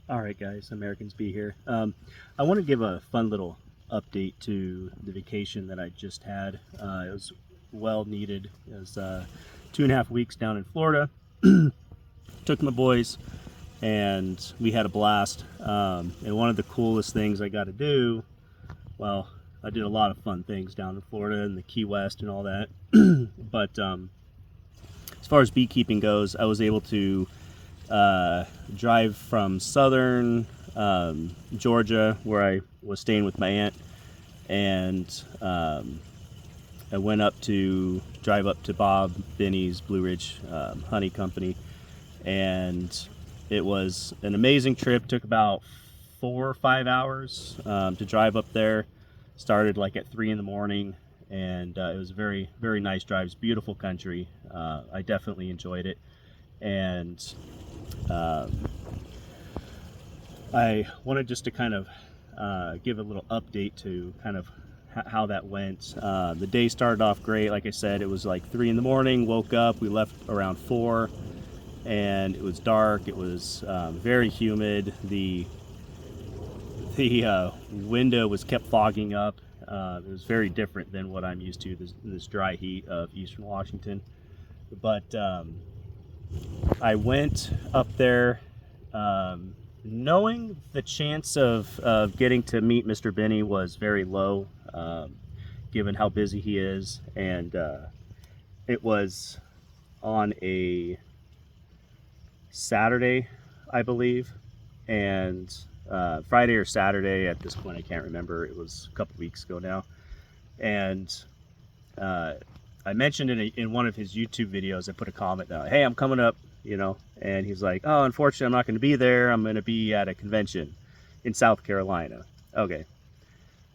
All right, guys, Americans Bee here. I want to give a fun little update to the vacation that I just had. It was well needed. It was 2.5 weeks down in Florida. Took my boys, and we had a blast. And one of the coolest things I got to do, well, I did a lot of fun things down in Florida and the Key West and all that. But as far as beekeeping goes, I was able to drive from southern Georgia, where I was staying with my aunt, and I went drive up to Bob Binnie's Blue Ridge Honey Company, and it was an amazing trip. Took about 4 or 5 hours to drive up there. Started like at 3 in the morning, and it was a very, very nice drive. It's beautiful country. I definitely enjoyed it, and I wanted just to kind of give a little update to kind of how that went. The day started off great. Like I said, it was like 3 in the morning, woke up, we left around 4, and it was dark. It was very humid. The window was kept fogging up. It was very different than what I'm used to, this dry heat of Eastern Washington. But I went up there knowing the chance of getting to meet Mr. Binnie was very low, given how busy he is. And it was on a Saturday, I believe, and Friday or Saturday at this point, I can't remember. It was a couple weeks ago now. And I mentioned in one of his YouTube videos, I put a comment down, hey, I'm coming up, and he's like, oh, unfortunately, I'm not going to be there. I'm going to be at a convention in South Carolina. Okay.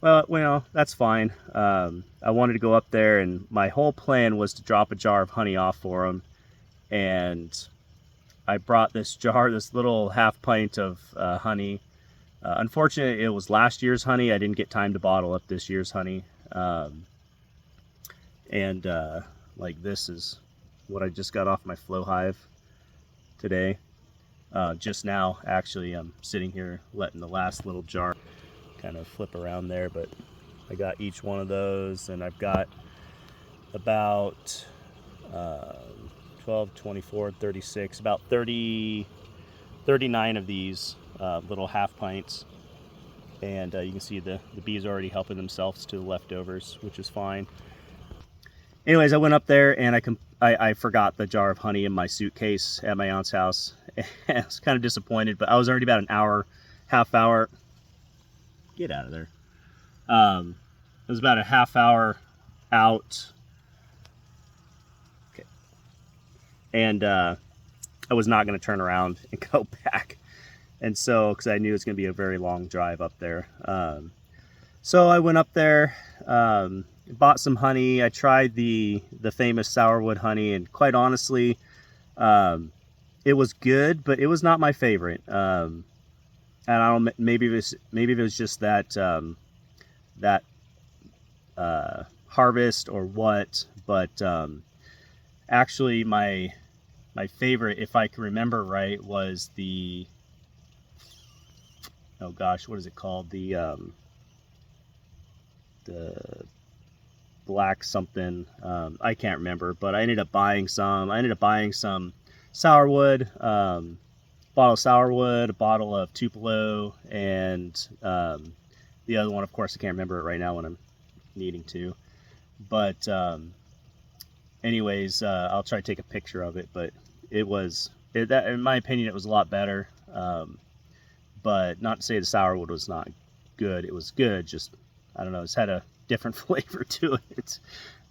Well, that's fine. I wanted to go up there, and my whole plan was to drop a jar of honey off for him. And I brought this little half pint of honey. Unfortunately, it was last year's honey. I didn't get time to bottle up this year's honey. Like, this is what I just got off my flow hive today. Just now, actually, I'm sitting here letting the last little jar kind of flip around there, but I got each one of those, and I've got about 12, 24, 36, about 39 of these little half pints. And you can see the bees are already helping themselves to the leftovers, which is fine. Anyways, I went up there, and I forgot the jar of honey in my suitcase at my aunt's house. I was kind of disappointed, but I was already about half hour. Get out of there. It was about a half hour out. Okay. And I was not going to turn around and go back. And so, because I knew it was going to be a very long drive up there. So I went up there, bought some honey. I tried the famous sourwood honey, and quite honestly, it was good, but it was not my favorite. And I don't, maybe it was just that harvest or what, but actually my favorite, if I can remember right, was the, oh gosh, what is it called? The black something. I can't remember, but I ended up buying some. Sourwood, bottle of sourwood, a bottle of Tupelo, and the other one, of course, I can't remember it right now when I'm needing to. But anyways, I'll try to take a picture of it. But that, in my opinion, it was a lot better. But not to say the sourwood was not good. It was good, just, I don't know, it's had a different flavor to it.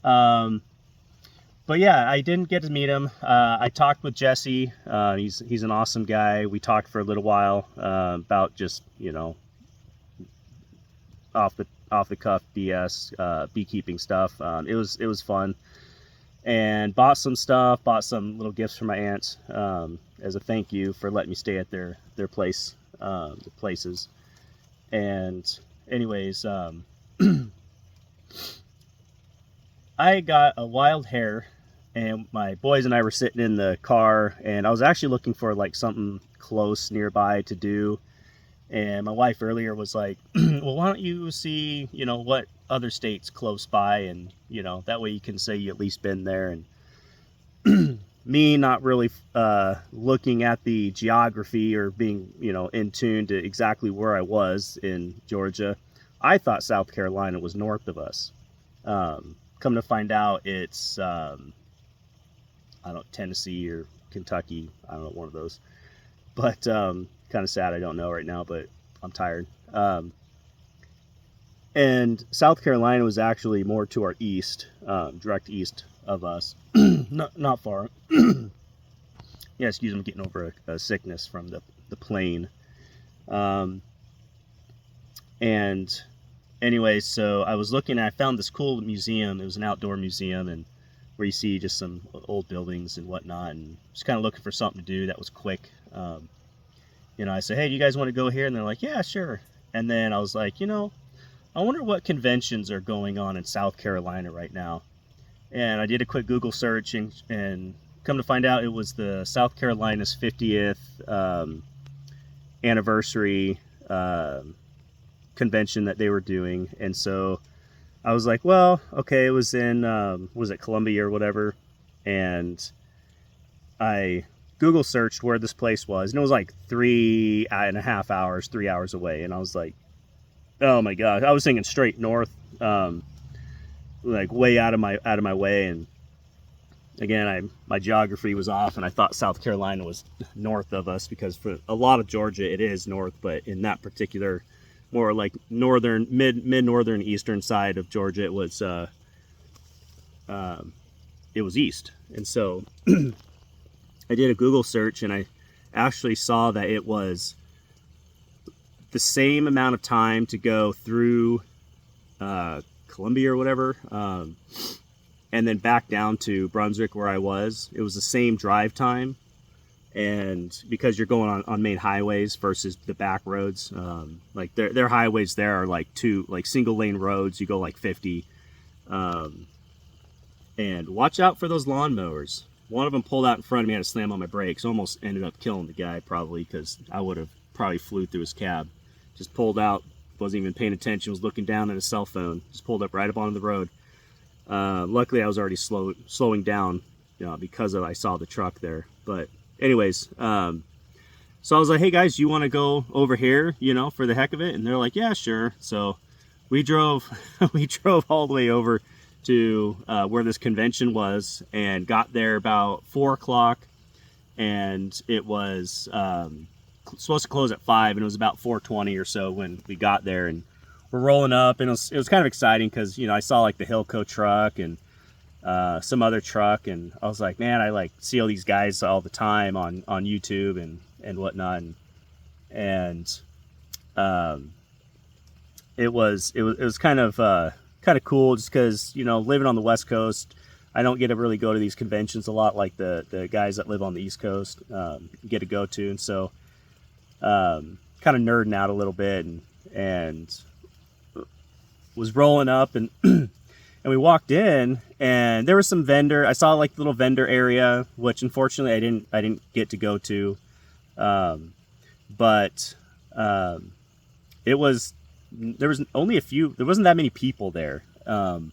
But yeah, I didn't get to meet him. I talked with Jesse. He's an awesome guy. We talked for a little while about just, off the cuff BS, beekeeping stuff. It was fun, and bought some little gifts for my aunts as a thank you for letting me stay at their place, the places. And anyways, I got a wild hair, and my boys and I were sitting in the car, and I was actually looking for like something close nearby to do. And my wife earlier was like, well, why don't you see, what other states close by, and that way you can say you at least been there. And me not really looking at the geography or being in tune to exactly where I was in Georgia, I thought South Carolina was north of us. Come to find out, it's I don't know, Tennessee or Kentucky. I don't know, one of those. But kind of sad, I don't know right now, but I'm tired. And South Carolina was actually more to our east, direct east of us. not far. Yeah, excuse me, I'm getting over a sickness from the plane. And anyway, so I was looking, I found this cool museum. It was an outdoor museum, and where you see just some old buildings and whatnot, and just kind of looking for something to do that was quick. I said, hey, do you guys want to go here? And they're like, yeah, sure. And then I was like, I wonder what conventions are going on in South Carolina right now. And I did a quick Google search, and come to find out, it was the South Carolina's 50th anniversary convention that they were doing. And so I was like, well, okay, it was in, was it Columbia or whatever? And I Google searched where this place was, and it was like 3.5 hours, 3 hours away. And I was like, oh my God, I was thinking straight north, like way out of my way. And again, my geography was off, and I thought South Carolina was north of us, because for a lot of Georgia it is north, but in that particular more like northern, mid-northern eastern side of Georgia, it was east. And so I did a Google search, and I actually saw that it was the same amount of time to go through Columbia or whatever, and then back down to Brunswick where I was. It was the same drive time. And because you're going on main highways versus the back roads, like their highways there are like single lane roads. You go like 50, and watch out for those lawnmowers. One of them pulled out in front of me, I had to slam on my brakes. Almost ended up killing the guy, probably, because I would have probably flew through his cab. Just pulled out, wasn't even paying attention, was looking down at his cell phone. Just pulled up right up onto the road. Luckily, I was already slowing down, because I saw the truck there. But anyways, so I was like, hey guys, you want to go over here, for the heck of it? And they're like, yeah, sure. So we drove all the way over to where this convention was, and got there about 4 o'clock, and it was supposed to close at 5, and it was about 4:20 or so when we got there. And we're rolling up, and it was kind of exciting, because I saw like the Hilco truck and some other truck, and I was like, man, I like see all these guys all the time on YouTube and whatnot, and it was kind of cool, just because living on the West Coast, I don't get to really go to these conventions a lot like the guys that live on the East Coast get to go to. And so kind of nerding out a little bit, and was rolling up, and and we walked in, and there was some vendor. I saw like the little vendor area, which unfortunately I didn't get to go to, but there was only a few. There wasn't that many people there, and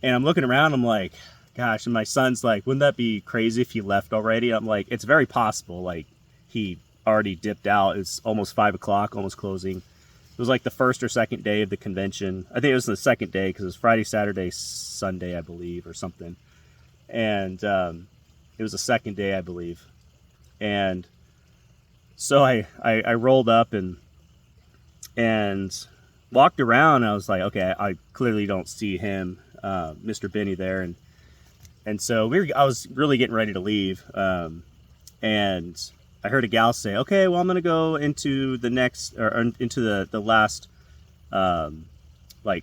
I'm looking around. I'm like, gosh. And my son's like, wouldn't that be crazy if he left already? I'm like, it's very possible. Like, he already dipped out. It's almost 5 o'clock, almost closing. It was like the first or second day of the convention. I think it was the second day, because it was Friday, Saturday, Sunday, I believe, or something. And it was the second day, I believe. And so I rolled up and walked around, and I was like, okay, I clearly don't see him, Mr. Binnie there. And so I was really getting ready to leave. And I heard a gal say, okay, well, I'm going to go into the next, or into the last,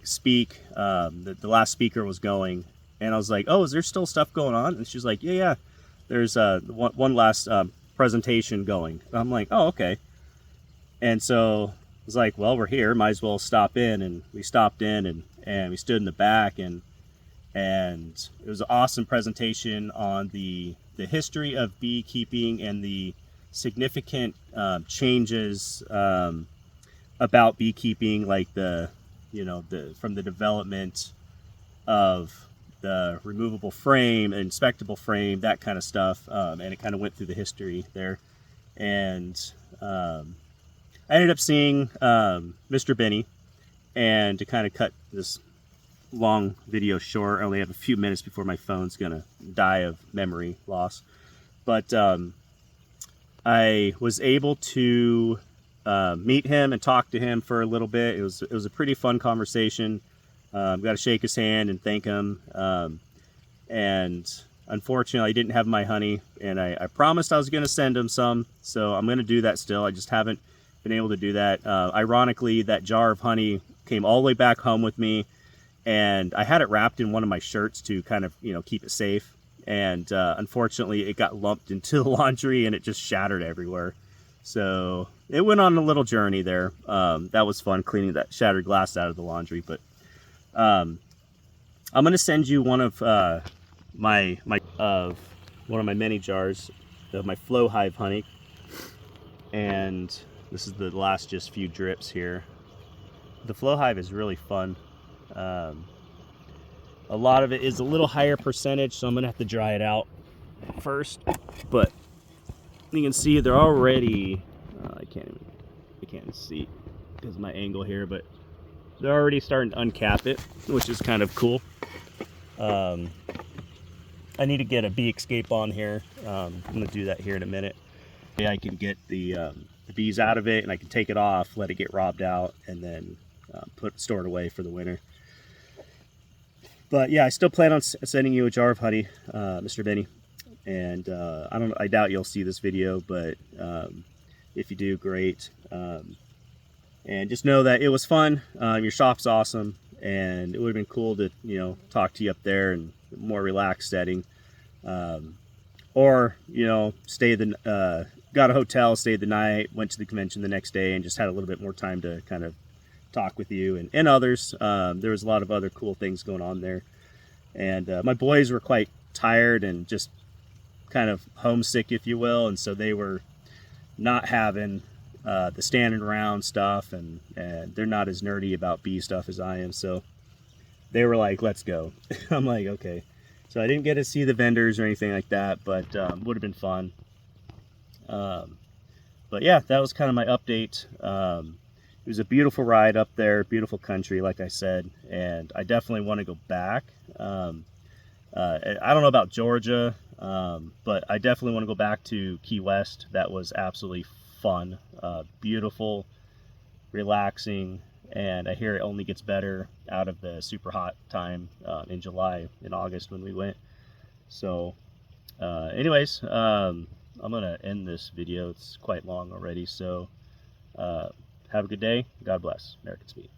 speak. The last speaker was going. And I was like, oh, is there still stuff going on? And she's like, yeah, there's one last presentation going. And I'm like, oh, okay. And so I was like, well, we're here, might as well stop in. And we stopped in, and we stood in the back, and and it was an awesome presentation on the history of beekeeping and the significant changes about beekeeping, like from the development of the removable frame, inspectable frame, that kind of stuff, and it kind of went through the history there. And I ended up seeing Mr. Binnie, and to kind of cut this long video short, I only have a few minutes before my phone's gonna die of memory loss, but I was able to meet him and talk to him for a little bit. It was a pretty fun conversation. Got to shake his hand and thank him. And unfortunately, I didn't have my honey, and I promised I was going to send him some, so I'm going to do that still. I just haven't been able to do that. Ironically, that jar of honey came all the way back home with me, and I had it wrapped in one of my shirts to kind of, keep it safe. And unfortunately, it got lumped into the laundry, and it just shattered everywhere. So it went on a little journey there. That was fun, cleaning that shattered glass out of the laundry. But I'm gonna send you one of my many jars of my flow hive honey, and this is the last just few drips here. The flow hive is really fun. A lot of it is a little higher percentage, so I'm gonna have to dry it out first. But you can see they're already, I can't see because of my angle here, but they're already starting to uncap it, which is kind of cool. I need to get a bee escape on here. I'm gonna do that here in a minute. Yeah, I can get the bees out of it, and I can take it off, let it get robbed out, and then store it away for the winter. But yeah, I still plan on sending you a jar of honey, Mr. Binnie. And I doubt you'll see this video, but if you do, great. And just know that it was fun. Your shop's awesome, and it would have been cool to talk to you up there in a more relaxed setting, or got a hotel, stayed the night, went to the convention the next day, and just had a little bit more time to kind of talk with you and others. There was a lot of other cool things going on there, and my boys were quite tired and just kind of homesick, if you will, and so they were not having the standing around stuff, and they're not as nerdy about bee stuff as I am, so they were like, let's go. I'm like, okay. So I didn't get to see the vendors or anything like that, but would have been fun. But yeah, that was kind of my update. It was a beautiful ride up there, beautiful country, like I said, and I definitely want to go back. I don't know about Georgia, but I definitely want to go back to Key West. That was absolutely fun, beautiful, relaxing, and I hear it only gets better out of the super hot time in July and August when we went. So anyways, I'm gonna end this video. It's quite long already, so have a good day. God bless. American Speed.